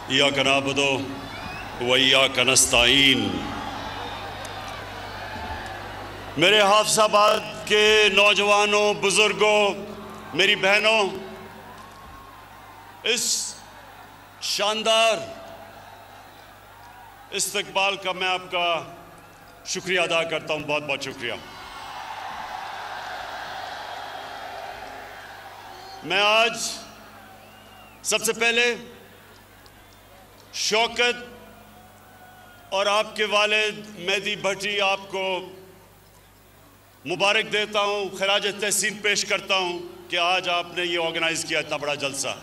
इय्याका नअबुदु व इय्याका नस्तईन। मेरे हाफिजाबाद के नौजवानों, बुजुर्गों, मेरी बहनों, इस शानदार इस्तकबाल का मैं आपका शुक्रिया अदा करता हूं। बहुत बहुत शुक्रिया। मैं आज सबसे पहले शौकत और आपके वालिद मेहदी भट्टी आपको मुबारक देता हूं, खराज तहसीन पेश करता हूं कि आज आपने ये ऑर्गेनाइज किया इतना बड़ा जलसा।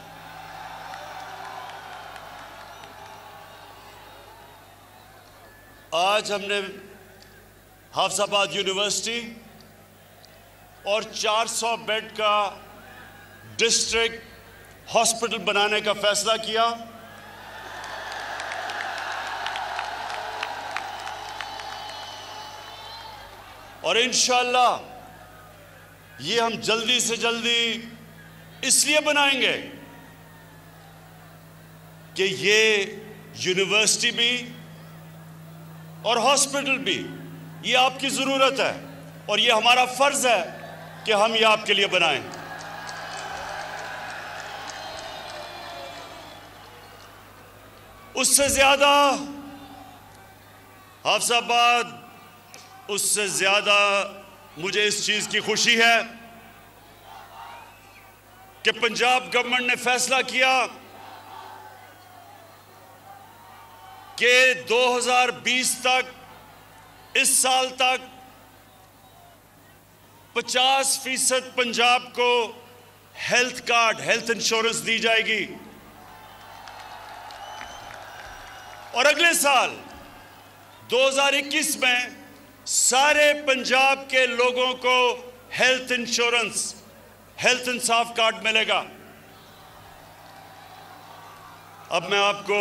आज हमने हाफिजाबाद यूनिवर्सिटी और 400 बेड का डिस्ट्रिक्ट हॉस्पिटल बनाने का फैसला किया। और इंशाअल्लाह ये हम जल्दी से जल्दी इसलिए बनाएंगे कि ये यूनिवर्सिटी भी और हॉस्पिटल भी ये आपकी ज़रूरत है और ये हमारा फ़र्ज़ है कि हम ये आपके लिए बनाएं। उससे ज़्यादा हाफिजाबाद, उससे ज़्यादा मुझे इस चीज़ की खुशी है कि पंजाब गवर्नमेंट ने फैसला किया कि 2020 तक, इस साल तक 50% पंजाब को हेल्थ कार्ड, हेल्थ इंश्योरेंस दी जाएगी और अगले साल 2021 में सारे पंजाब के लोगों को हेल्थ इंश्योरेंस, हेल्थ इंसाफ कार्ड मिलेगा। अब मैं आपको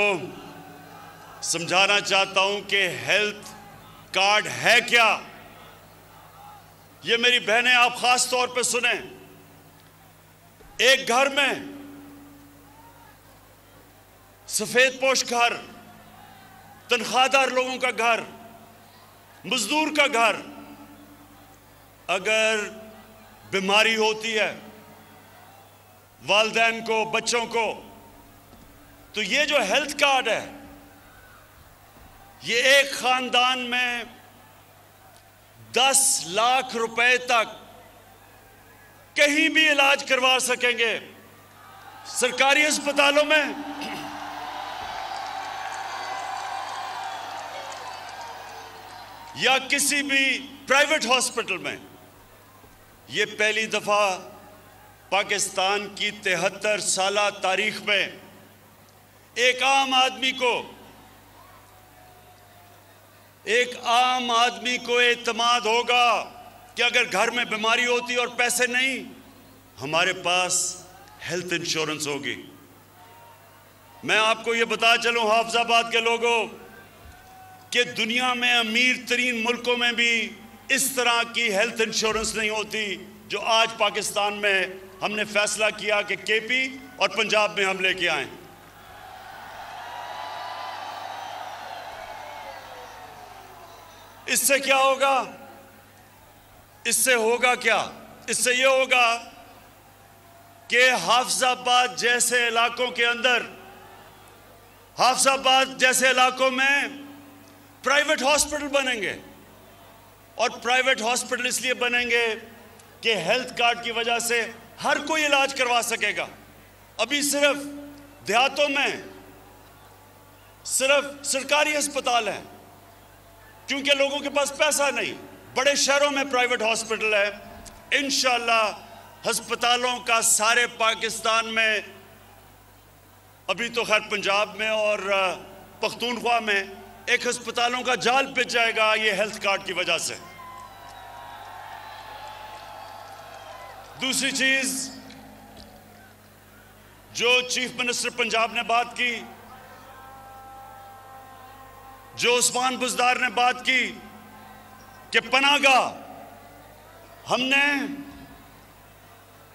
समझाना चाहता हूं कि हेल्थ कार्ड है क्या। ये मेरी बहनें आप खास तौर पे सुने। एक घर में सफेद पोश घर, तनख्वाहदार लोगों का घर, मजदूर का घर, अगर बीमारी होती है वालिदैन को, बच्चों को, तो ये जो हेल्थ कार्ड है ये एक खानदान में 10 लाख रुपए तक कहीं भी इलाज करवा सकेंगे। सरकारी अस्पतालों में या किसी भी प्राइवेट हॉस्पिटल में। ये पहली दफा पाकिस्तान की 73 साला तारीख में एक आम आदमी को एतमाद होगा कि अगर घर में बीमारी होती और पैसे नहीं, हमारे पास हेल्थ इंश्योरेंस होगी। मैं आपको ये बता चलूं हाफिजाबाद के लोगों कि दुनिया में अमीर तरीन मुल्कों में भी इस तरह की हेल्थ इंश्योरेंस नहीं होती जो आज पाकिस्तान में हमने फैसला किया कि केपी और पंजाब में हम लेके आए। इससे क्या होगा? इससे होगा क्या? इससे ये होगा कि हाफिजाबाद जैसे इलाकों के अंदर, हाफिजाबाद जैसे इलाकों में प्राइवेट हॉस्पिटल बनेंगे। और प्राइवेट हॉस्पिटल इसलिए बनेंगे कि हेल्थ कार्ड की वजह से हर कोई इलाज करवा सकेगा। अभी सिर्फ देहातों में सिर्फ सरकारी अस्पताल हैं क्योंकि लोगों के पास पैसा नहीं। बड़े शहरों में प्राइवेट हॉस्पिटल है। इंशाअल्लाह अस्पतालों का सारे पाकिस्तान में, अभी तो खैर पंजाब में और पख्तूनख्वा में एक अस्पतालों का जाल पिच जाएगा ये हेल्थ कार्ड की वजह से। दूसरी चीज जो चीफ मिनिस्टर पंजाब ने बात की, जो उस्मान बुज़दार ने बात की कि पनाहगाह, हमने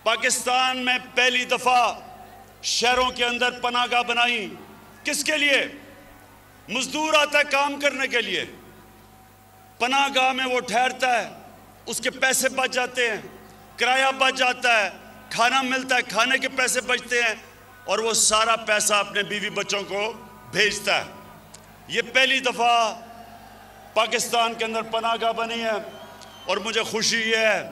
पाकिस्तान में पहली दफा शहरों के अंदर पनाहगाह बनाई किसके लिए? मजदूर आता है काम करने के लिए, पनाहगाह में वो ठहरता है, उसके पैसे बच जाते हैं, किराया बच जाता है, खाना मिलता है, खाने के पैसे बचते हैं, और वो सारा पैसा अपने बीवी बच्चों को भेजता है। ये पहली दफ़ा पाकिस्तान के अंदर पनाहगाह बनी है, और मुझे खुशी ये है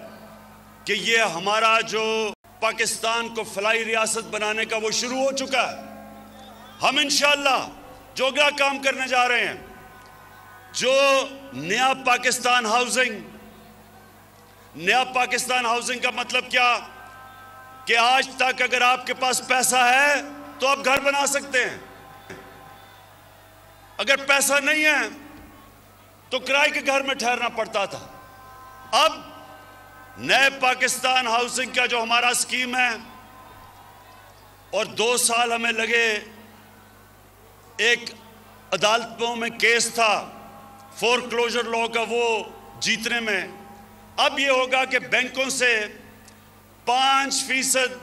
कि ये हमारा जो पाकिस्तान को फलाई रियासत बनाने का वो शुरू हो चुका है। हम इंशाअल्लाह जो अगला काम करने जा रहे हैं, जो नया पाकिस्तान हाउसिंग, नया पाकिस्तान हाउसिंग का मतलब क्या कि आज तक अगर आपके पास पैसा है तो आप घर बना सकते हैं, अगर पैसा नहीं है तो किराए के घर में ठहरना पड़ता था। अब नए पाकिस्तान हाउसिंग का जो हमारा स्कीम है, और 2 साल हमें लगे, एक अदालतों में केस था फोरक्लोजर लॉ का वो जीतने में। अब ये होगा कि बैंकों से 5%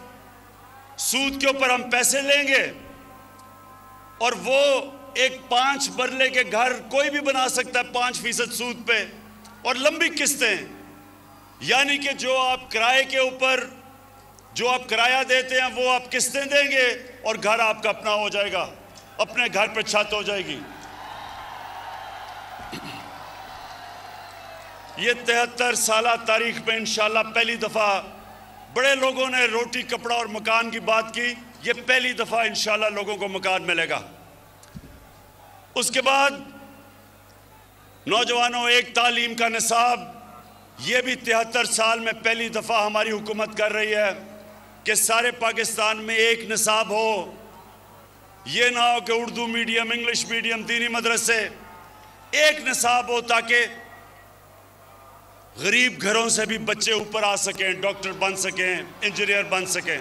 सूद के ऊपर हम पैसे लेंगे, और वो एक 5 मरले के घर कोई भी बना सकता है 5% सूद पे, और लंबी किस्तें, यानी कि जो आप किराए के ऊपर जो आप किराया देते हैं वो आप किस्तें देंगे, और घर आपका अपना हो जाएगा, अपने घर पे छत हो जाएगी। ये 73 साल तारीख में इंशाल्लाह पहली दफ़ा बड़े लोगों ने रोटी कपड़ा और मकान की बात की, ये पहली दफ़ा इंशाल्लाह लोगों को मकान मिलेगा। उसके बाद नौजवानों, एक तालीम का निसाब, ये भी 73 साल में पहली दफ़ा हमारी हुकूमत कर रही है कि सारे पाकिस्तान में एक निसाब हो। ये ना हो कि उर्दू मीडियम, इंग्लिश मीडियम, दीनी मदरसे, एक निसाब हो ताकि गरीब घरों से भी बच्चे ऊपर आ सकें, डॉक्टर बन सकें, इंजीनियर बन सकें।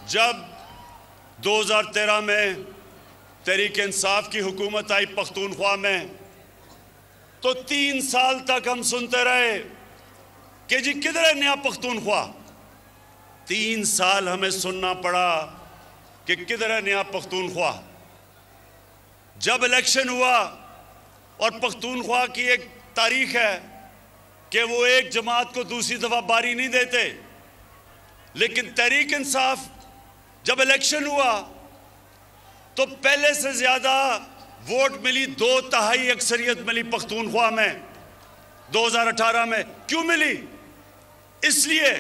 जब 2013 में तहरीक इंसाफ की हुकूमत आई पख्तूनख्वा में, तो 3 साल तक हम सुनते रहे कि जी किधर है नया पख्तूनख्वा। 3 साल हमें सुनना पड़ा कि किधर है नया पख्तूनख्वा। जब इलेक्शन हुआ, और पख्तूनख्वा की एक तारीख है कि वो एक जमात को दूसरी दफ़ा बारी नहीं देते, लेकिन तहरीक इंसाफ जब इलेक्शन हुआ तो पहले से ज़्यादा वोट मिली, 2/3 अक्सरियत मिली पख्तूनख्वा में 2018 में। क्यों मिली? इसलिए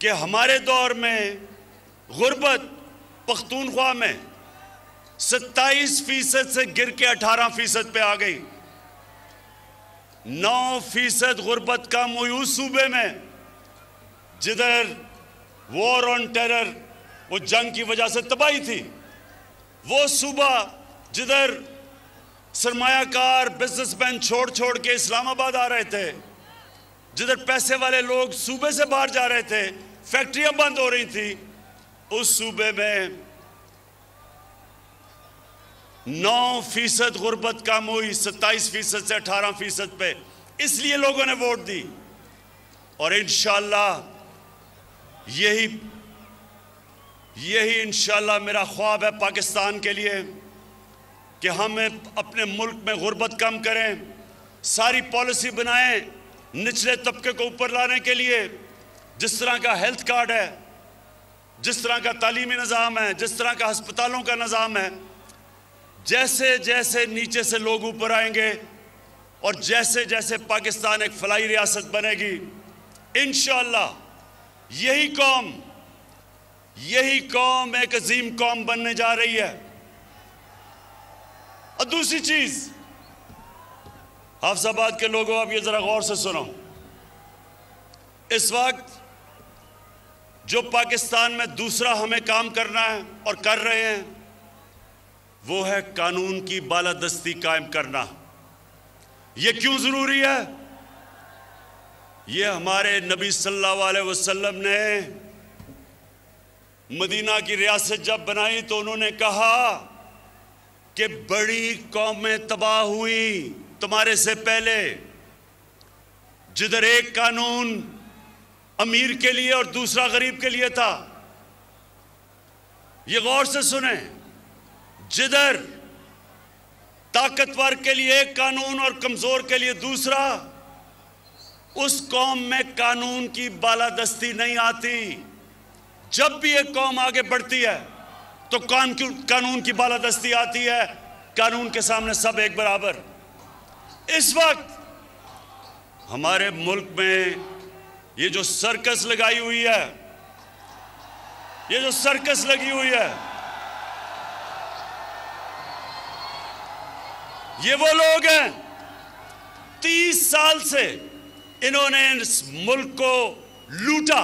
कि हमारे दौर में गुर्बत पख्तूनख्वा में 27% से गिर के 18% पे आ गई। 9% गुर्बत कम हुई उस सूबे में जिधर वॉर ऑन टेरर, वो जंग की वजह से तबाही थी। वो सूबा जिधर सरमायाकार बिजनेसमैन छोड़ छोड़ के इस्लामाबाद आ रहे थे, जिधर पैसे वाले लोग सूबे से बाहर जा रहे थे, फैक्ट्रियां बंद हो रही थी, उस सूबे में 9% गुर्बत कम हुई 27% से 18% पे। इसलिए लोगों ने वोट दी, और इंशाअल्लाह यही इंशाअल्लाह मेरा ख्वाब है पाकिस्तान के लिए कि हम अपने मुल्क में गुर्बत कम करें, सारी पॉलिसी बनाएं निचले तबके को ऊपर लाने के लिए। जिस तरह का हेल्थ कार्ड है, जिस तरह का तालीमी निज़ाम है, जिस तरह का हस्पतालों का निज़ाम है, जैसे जैसे नीचे से लोग ऊपर आएंगे और जैसे जैसे पाकिस्तान एक फलाई रियासत बनेगी, इंशाअल्लाह यही कौम एक अजीम कौम बनने जा रही है। और दूसरी चीज, हाफिजाबाद के लोगों, अब ये जरा गौर से सुनो। इस वक्त जो पाकिस्तान में दूसरा हमें काम करना है और कर रहे हैं, वो है कानून की बालादस्ती कायम करना। ये क्यों जरूरी है? ये हमारे नबी सल्लल्लाहु अलैहि वसल्लम ने मदीना की रियासत जब बनाई तो उन्होंने कहा कि बड़ी कौमें तबाह हुई तुम्हारे से पहले, जिधर एक कानून अमीर के लिए और दूसरा गरीब के लिए था। ये गौर से सुने, जिधर ताकतवर के लिए एक कानून और कमजोर के लिए दूसरा, उस कौम में कानून की बालादस्ती नहीं आती। जब भी एक कौम आगे बढ़ती है तो कानून की बालादस्ती आती है। कानून के सामने सब एक बराबर। इस वक्त हमारे मुल्क में ये जो सर्कस लगाई हुई है, ये जो सर्कस लगी हुई है, ये वो लोग हैं 30 साल से इन्होंने इस मुल्क को लूटा।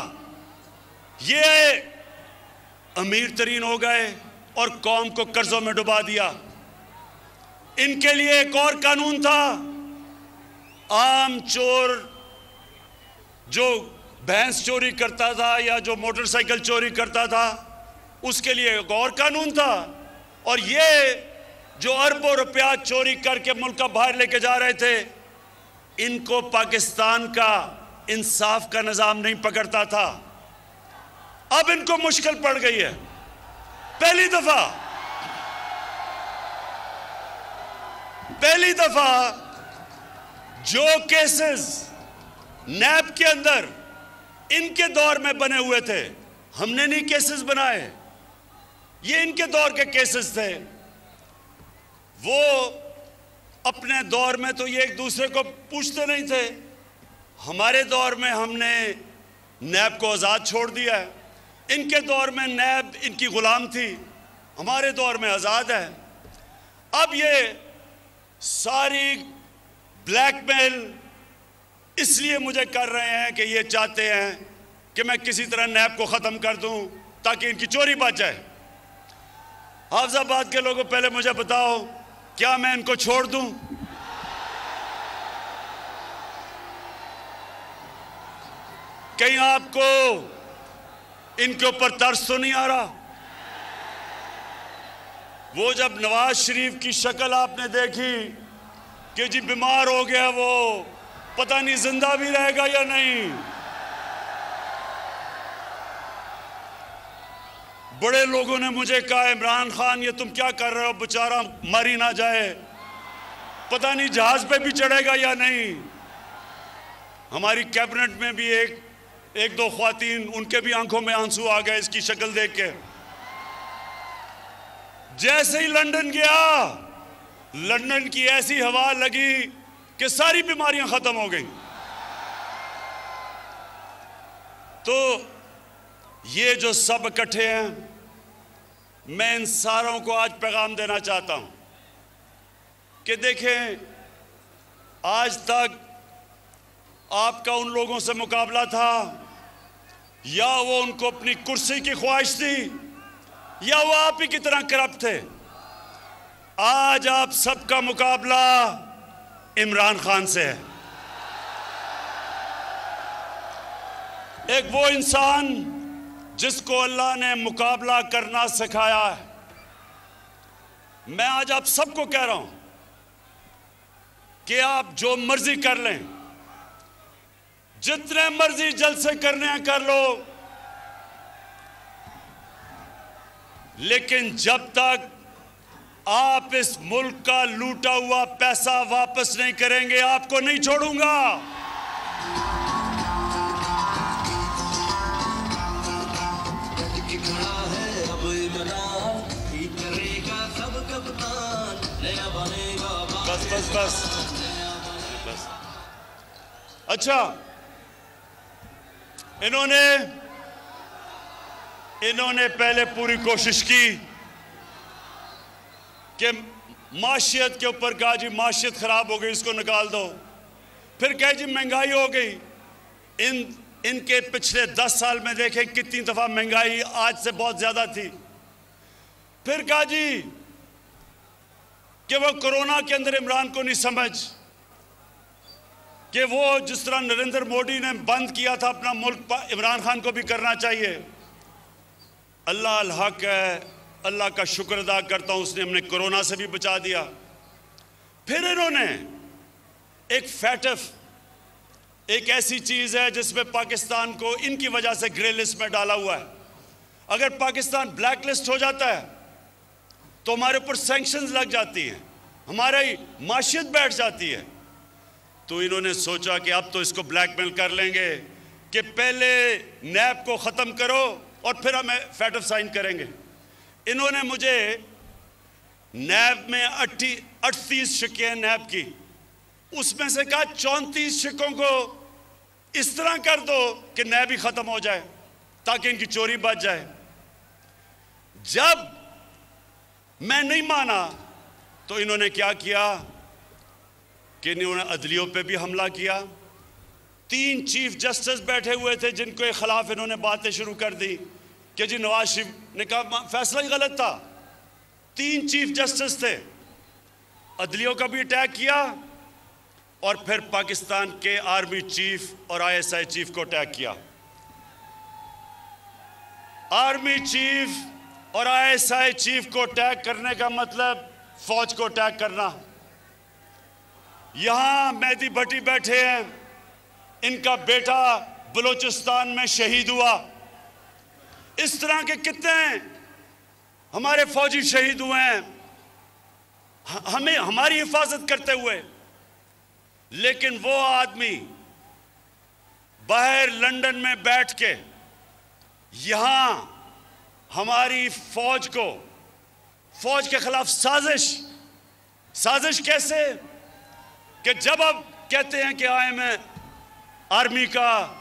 ये अमीर तरीन हो गए और कौम को कर्जों में डुबा दिया। इनके लिए एक और कानून था, आम चोर जो भैंस चोरी करता था या जो मोटरसाइकिल चोरी करता था, उसके लिए एक और कानून था। और ये जो अरबों रुपया चोरी करके मुल्क का बाहर लेके जा रहे थे, इनको पाकिस्तान का इंसाफ का निज़ाम नहीं पकड़ता था। अब इनको मुश्किल पड़ गई है। पहली दफा जो केसेस नैब के अंदर इनके दौर में बने हुए थे, हमने नहीं केसेस बनाए, ये इनके दौर के केसेस थे। वो अपने दौर में तो ये एक दूसरे को पूछते नहीं थे। हमारे दौर में हमने नैब को आज़ाद छोड़ दिया है। इनके दौर में नैब इनकी गुलाम थी, हमारे दौर में आज़ाद है। अब ये सारी ब्लैकमेल इसलिए मुझे कर रहे हैं कि ये चाहते हैं कि मैं किसी तरह नैब को ख़त्म कर दूं ताकि इनकी चोरी बच जाए। हाफिजाबाद के लोगों, पहले मुझे बताओ, क्या मैं इनको छोड़ दूं? कहीं आपको इनके ऊपर तरस तो नहीं आ रहा? वो जब नवाज शरीफ की शक्ल आपने देखी कि जी बीमार हो गया, वो पता नहीं जिंदा भी रहेगा या नहीं। बड़े लोगों ने मुझे कहा, इमरान खान ये तुम क्या कर रहे हो, बेचारा मर ही ना जाए, पता नहीं जहाज पे भी चढ़ेगा या नहीं। हमारी कैबिनेट में भी एक दो ख्वातीन, उनके भी आंखों में आंसू आ गए इसकी शक्ल देख के। जैसे ही लंदन गया, लंदन की ऐसी हवा लगी कि सारी बीमारियां खत्म हो गई। तो ये जो सब इकट्ठे हैं, मैं इन सारों को आज पैगाम देना चाहता हूं कि देखें, आज तक आपका उन लोगों से मुकाबला था, या वो उनको अपनी कुर्सी की ख्वाहिश थी, या वो आप ही की तरह करप्ट थे। आज आप सबका मुकाबला इमरान खान से है। एक वो इंसान जिसको अल्लाह ने मुकाबला करना सिखाया है। मैं आज आप सबको कह रहा हूं कि आप जो मर्जी कर लें, जितने मर्जी जलसे करने हैं कर लो, लेकिन जब तक आप इस मुल्क का लूटा हुआ पैसा वापस नहीं करेंगे, आपको नहीं छोड़ूंगा। बस। अच्छा, इन्होंने पहले पूरी कोशिश की कि माशियत के ऊपर कहा जी माशियत खराब हो गई, इसको निकाल दो। फिर कहे जी महंगाई हो गई। इनके पिछले 10 साल में देखें कितनी दफा महंगाई आज से बहुत ज्यादा थी। फिर कहा जी कि वो कोरोना के अंदर इमरान को नहीं समझ कि वो जिस तरह नरेंद्र मोदी ने बंद किया था अपना मुल्क, इमरान खान को भी करना चाहिए। अल्लाह अल हक है, अल्लाह का शुक्र अदा करता हूँ, उसने हमने कोरोना से भी बचा दिया। फिर इन्होंने एक फैटफ, एक ऐसी चीज़ है जिसमें पाकिस्तान को इनकी वजह से ग्रे लिस्ट में डाला हुआ है। अगर पाकिस्तान ब्लैक लिस्ट हो जाता है तो हमारे ऊपर सैंक्शंस लग जाती हैं, हमारी माशियत बैठ जाती है। तो इन्होंने सोचा कि अब तो इसको ब्लैकमेल कर लेंगे कि पहले नैब को ख़त्म करो और फिर हमें फैटफ साइन करेंगे। इन्होंने मुझे नैब में 38 शिक्के हैं नैब की, उसमें से कहा 34 शिक्कों को इस तरह कर दो कि नैब ही ख़त्म हो जाए ताकि इनकी चोरी बच जाए। जब मैं नहीं माना तो इन्होंने क्या किया कि इन्होंने अदलियों पे भी हमला किया। 3 चीफ जस्टिस बैठे हुए थे जिनके खिलाफ इन्होंने बातें शुरू कर दी कि जी नवाज शरीफ ने कहा फैसला ही गलत था। 3 चीफ जस्टिस थे, अदलियों का भी अटैक किया और फिर पाकिस्तान के आर्मी चीफ और ISI चीफ को अटैक किया। आर्मी चीफ और ISI चीफ को अटैक करने का मतलब फौज को अटैक करना। यहां मेहदी भट्टी बैठे हैं, इनका बेटा बलूचिस्तान में शहीद हुआ। इस तरह के कितने हमारे फौजी शहीद हुए हैं हमें हमारी हिफाजत करते हुए, लेकिन वो आदमी बाहर लंदन में बैठ के यहां हमारी फौज के खिलाफ साजिश कैसे कि जब अब कहते हैं कि मैं आर्मी का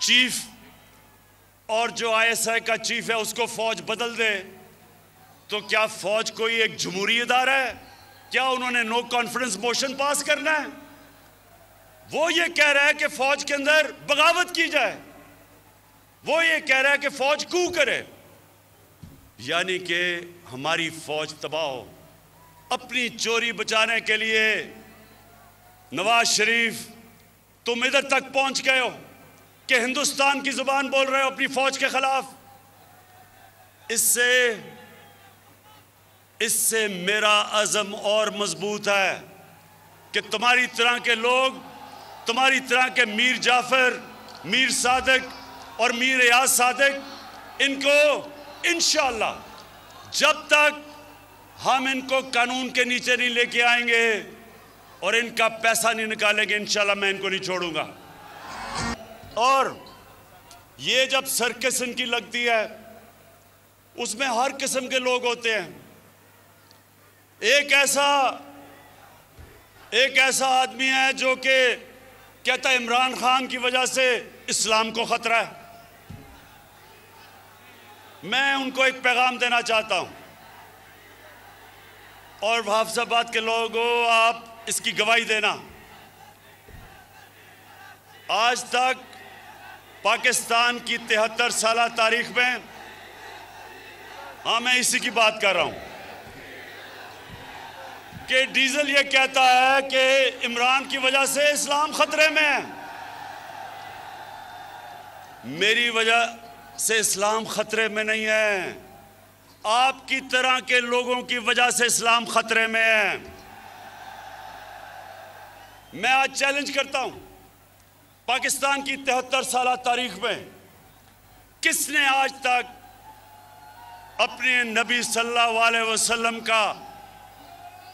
चीफ और जो ISI का चीफ है उसको फौज बदल दे, तो क्या फौज कोई एक जमहूरी इदारा है? क्या उन्होंने नो कॉन्फिडेंस मोशन पास करना है? वो ये कह रहा है कि फौज के अंदर बगावत की जाए, वो ये कह रहा है कि फौज कू करे, यानी कि हमारी फौज तबाह हो। अपनी चोरी बचाने के लिए नवाज शरीफ तुम इधर तक पहुंच गए हो कि हिंदुस्तान की जुबान बोल रहे हो अपनी फौज के खिलाफ। इससे मेरा अज़म और मजबूत है कि तुम्हारी तरह के लोग, तुम्हारी तरह के मीर जाफर, मीर सादिक और मीर याद सादिक, इनको इंशाअल्लाह जब तक हम इनको कानून के नीचे नहीं लेके आएंगे और इनका पैसा नहीं निकालेंगे, इंशाअल्लाह मैं इनको नहीं छोड़ूंगा। और ये जब सर्कस इनकी लगती है उसमें हर किस्म के लोग होते हैं। एक ऐसा आदमी है जो कि कहता है इमरान खान की वजह से इस्लाम को खतरा है। मैं उनको एक पैगाम देना चाहता हूं, और हाफिजाबाद के लोगों आप इसकी गवाही देना। आज तक पाकिस्तान की 73 साल तारीख में, मैं इसी की बात कर रहा हूं कि डीजल ये कहता है कि इमरान की वजह से इस्लाम खतरे में है। मेरी वजह से इस्लाम खतरे में नहीं है, आपकी तरह के लोगों की वजह से इस्लाम खतरे में है। मैं आज चैलेंज करता हूं, पाकिस्तान की 73 साल तारीख में किसने आज तक अपने नबी सल्लल्लाहु अलैहि वसल्लम का,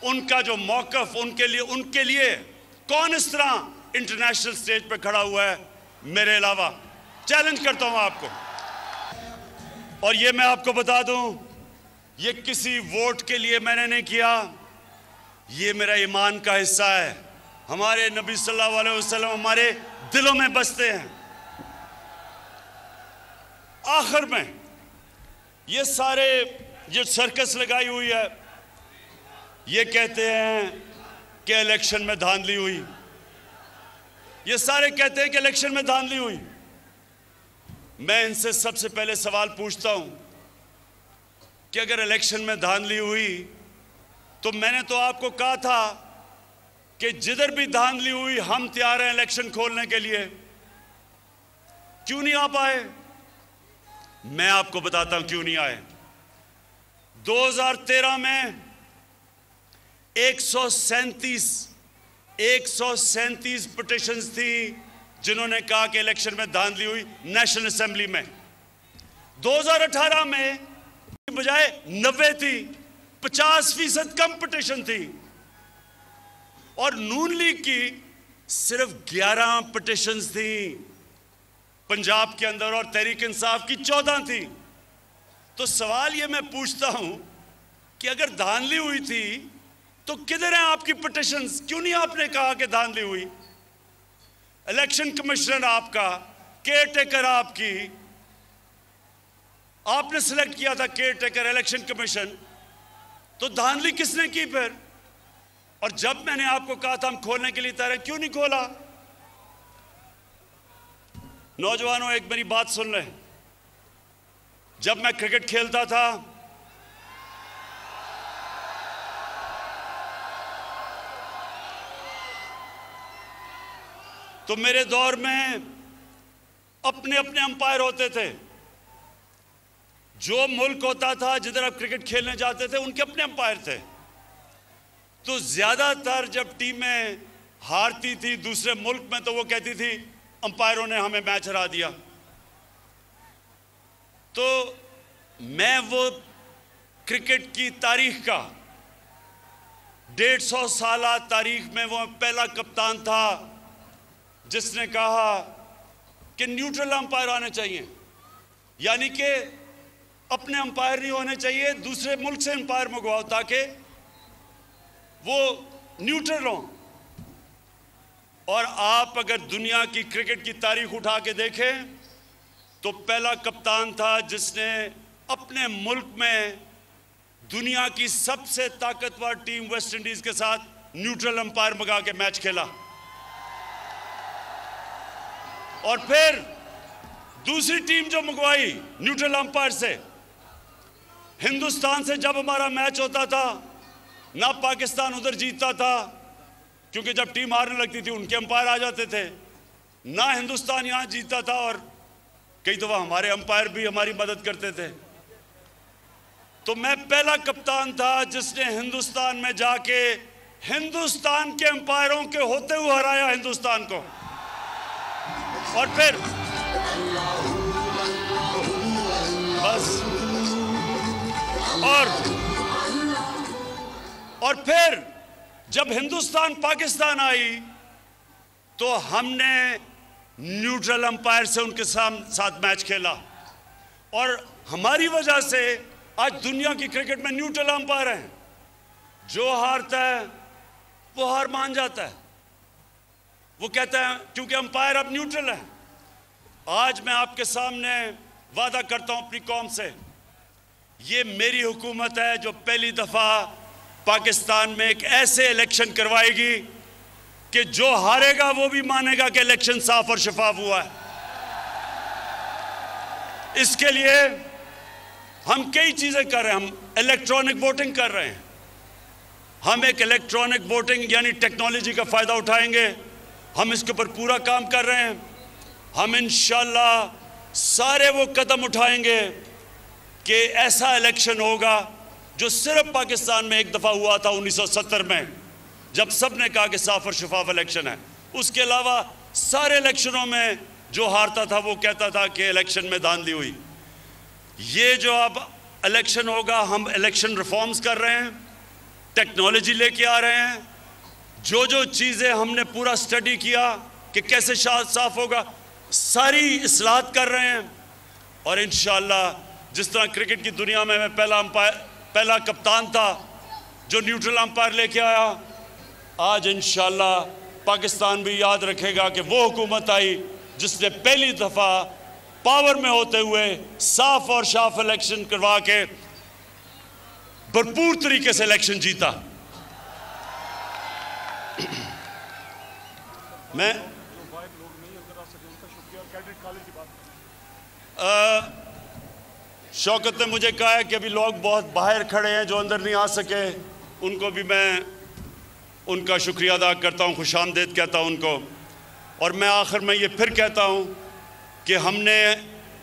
उनका जो मौक़िफ़, उनके लिए कौन इस तरह इंटरनेशनल स्टेज पे खड़ा हुआ है मेरे अलावा? चैलेंज करता हूं आपको। और ये मैं आपको बता दूं, ये किसी वोट के लिए मैंने नहीं किया, ये मेरा ईमान का हिस्सा है। हमारे नबी सल्लल्लाहु अलैहि वसल्लम हमारे दिलों में बसते हैं। आखिर में ये सारे जो सर्कस लगाई हुई है, ये कहते हैं कि इलेक्शन में धांधली हुई, ये सारे कहते हैं कि इलेक्शन में धांधली हुई। मैं इनसे सबसे पहले सवाल पूछता हूं कि अगर इलेक्शन में धांधली हुई तो मैंने तो आपको कहा था कि जिधर भी धांधली हुई हम तैयार हैं इलेक्शन खोलने के लिए, क्यों नहीं आ पाए? मैं आपको बताता हूं क्यों नहीं आए। 2013 में 137 पिटिशंस थी जिन्होंने कहा कि इलेक्शन में धांधली हुई नेशनल असेंबली में। 2018 में बजाय 90 थी, 50% कंपटीशन थी, और नून लीग की सिर्फ 11 पिटिशंस थी पंजाब के अंदर और तहरीक इंसाफ की 14 थी। तो सवाल ये मैं पूछता हूं कि अगर धांधली हुई थी तो किधर है आपकी पिटिशंस? क्यों नहीं आपने कहा कि धांधली हुई? इलेक्शन कमिश्नर आपका, केयर टेकर आपकी, आपने सिलेक्ट किया था केयर टेकर इलेक्शन कमीशन, तो धांधली किसने की फिर? और जब मैंने आपको कहा था हम खोलने के लिए तैयार हैं, क्यों नहीं खोला? नौजवानों, एक मेरी बात सुन लें। जब मैं क्रिकेट खेलता था तो मेरे दौर में अपने अपने अंपायर होते थे। जो मुल्क होता था जिधर आप क्रिकेट खेलने जाते थे उनके अपने अंपायर थे। तो ज्यादातर जब टीमें हारती थी दूसरे मुल्क में तो वो कहती थी अंपायरों ने हमें मैच हरा दिया। तो मैं वो क्रिकेट की तारीख का 150 साल तारीख में वो पहला कप्तान था जिसने कहा कि न्यूट्रल अंपायर आने चाहिए, यानी कि अपने अंपायर नहीं होने चाहिए, दूसरे मुल्क से अंपायर मंगवाओ ताकि वो न्यूट्रल हो। और आप अगर दुनिया की क्रिकेट की तारीख उठा के देखें तो पहला कप्तान था जिसने अपने मुल्क में दुनिया की सबसे ताकतवर टीम वेस्ट इंडीज के साथ न्यूट्रल अंपायर मंगा के मैच खेला। और फिर दूसरी टीम जो मंगवाई न्यूट्रल अंपायर से, हिंदुस्तान से जब हमारा मैच होता था ना पाकिस्तान उधर जीतता था क्योंकि जब टीम हारने लगती थी उनके अंपायर आ जाते थे, ना हिंदुस्तान यहां जीतता था और कई दफा हमारे अंपायर भी हमारी मदद करते थे। तो मैं पहला कप्तान था जिसने हिंदुस्तान में जाके हिंदुस्तान के अंपायरों के होते हुए हराया हिंदुस्तान को। और फिर बस और फिर जब हिंदुस्तान पाकिस्तान आई तो हमने न्यूट्रल अंपायर से उनके साथ मैच खेला और हमारी वजह से आज दुनिया की क्रिकेट में न्यूट्रल अंपायर हैं। जो हारता है वो हार मान जाता है, वो कहता है क्योंकि अंपायर अब न्यूट्रल है। आज मैं आपके सामने वादा करता हूं अपनी कौम से, ये मेरी हुकूमत है जो पहली दफा पाकिस्तान में एक ऐसे इलेक्शन करवाएगी कि जो हारेगा वो भी मानेगा कि इलेक्शन साफ और शफाफ हुआ है। इसके लिए हम कई चीजें कर रहे हैं। हम इलेक्ट्रॉनिक वोटिंग कर रहे हैं। हम एक इलेक्ट्रॉनिक वोटिंग यानी टेक्नोलॉजी का फायदा उठाएंगे। हम इसके ऊपर पूरा काम कर रहे हैं। हम इंशाअल्लाह सारे वो कदम उठाएंगे कि ऐसा इलेक्शन होगा जो सिर्फ पाकिस्तान में एक दफा हुआ था 1970 में, जब सब ने कहा कि साफ और शफाफ इलेक्शन है। उसके अलावा सारे इलेक्शनों में जो हारता था वो कहता था कि इलेक्शन में धांधली हुई। ये जो अब इलेक्शन होगा, हम इलेक्शन रिफॉर्म्स कर रहे हैं, टेक्नोलॉजी लेके आ रहे हैं। जो जो चीज़ें हमने पूरा स्टडी किया कि कैसे साफ होगा, सारी इस्लाहत कर रहे हैं। और इंशाअल्लाह जिस तरह क्रिकेट की दुनिया में मैं पहला कप्तान था जो न्यूट्रल अंपायर लेके आया, आज इंशाअल्लाह पाकिस्तान भी याद रखेगा कि वो हुकूमत आई जिसने पहली दफ़ा पावर में होते हुए साफ और साफ इलेक्शन करवा के भरपूर तरीके से इलेक्शन जीता। मैं शौकत ने मुझे कहा है कि अभी लोग बहुत बाहर खड़े हैं जो अंदर नहीं आ सके, उनको भी मैं उनका शुक्रिया अदा करता हूँ, खुशामदीद कहता हूँ उनको। और मैं आखिर में ये फिर कहता हूँ कि हमने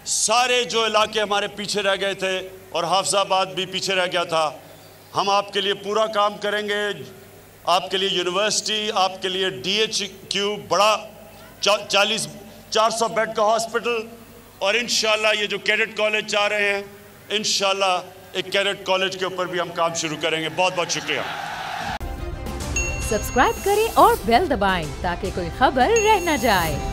सारे जो इलाके हमारे पीछे रह गए थे और हाफिजाबाद भी पीछे रह गया था, हम आपके लिए पूरा काम करेंगे। आपके लिए यूनिवर्सिटी, आपके लिए DHQ बड़ा 400 बेड का हॉस्पिटल और इंशाल्लाह ये जो कैडेट कॉलेज चाह रहे हैं, इंशाल्लाह एक कैडेट कॉलेज के ऊपर भी हम काम शुरू करेंगे। बहुत बहुत शुक्रिया। सब्सक्राइब करें और बेल दबाएं ताकि कोई खबर रह न जाए।